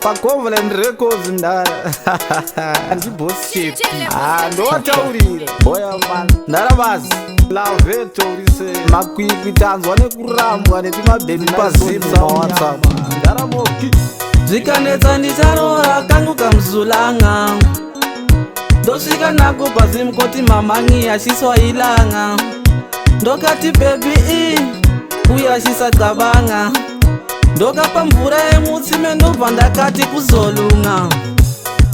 Pacovalent Records ndara bullshit. Ndotaurira boya man ndarabazi laveto urise makwikwi tanzwa nekurambwa netimabhebi pazimba WhatsApp ndaramoki zvikanetsa ndicharora kangu kamzulanga ndosvika nako pazimkoti mamangi achiswailanga ndokati bebi uye achisacabanga ndokapa mvura yemutsime ndobva ndakati kuzolunga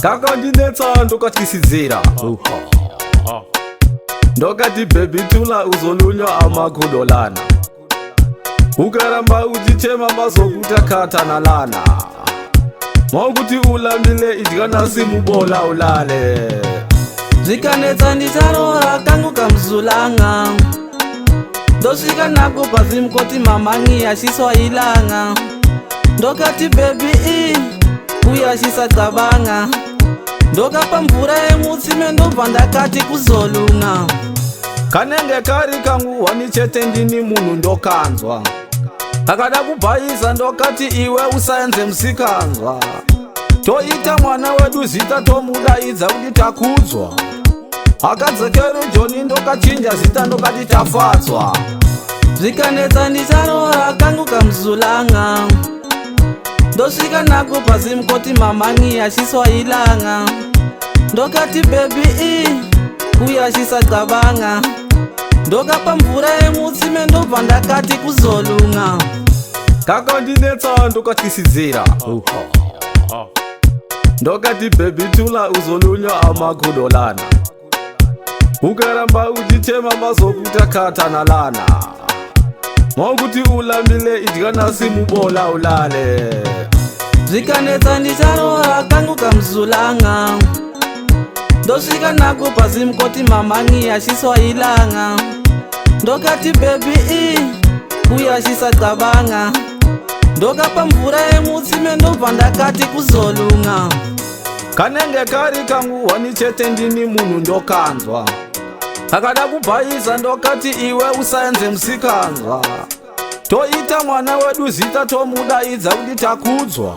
kakandinetsa ndokatyisidzira ndokati bebi tula uzolunywa amakudolana ukaramba uchichema mazokuta katana lana maukuti ulambile idyanasi mubola ulale zvikanetsa ndicharora kangu kamzulanga ndosvika nako pazimkoti mamangi achiswailanga ndokati bebi uye achisacabanga ndokapa mvura yemutsime ndobva ndakati kuzolunga kanenge kari kangu wani chete ndini munhu ndokanzwa akada kubhaisa ndokati iwe usaenze musikanzwa toita mwana wedu zita tomudaidza kuti takudzwa akadzekere joni ndokachinja zita ndokati tafadzwa zvikanetsa ndicharora kangu kamzulanga ndosvika nako pazimkoti mamangi achiswailanga ndokati bebi uye achisacabanga ndokapa mvura yemutsime ndobva ndakati kuzolunga kakandinetsa ndokatyisidzira ndokati bebi tula uzolunywa amakudolana ukaramba uchichema mazokuta katana lana maukuti ulambile idyanasi mubola ulale zvikanetsa ndicharora kangu kamzulanga ndosvika nako pazimkoti mamangi achiswailanga ndokati bebi uye achisacabanga ndokapa mvura yemutsime ndobva ndakati kuzolunga kanenge kari kangu wani chete ndini munhu ndokanzwa akada kubhaisa ndokati iwe usaenze musikanzwa toita mwana wedu zita tomudaidza kuti takudzwa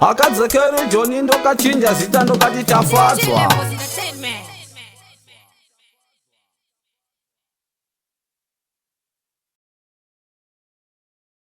akadzekere joni ndokachinja zita ndokati tafadzwa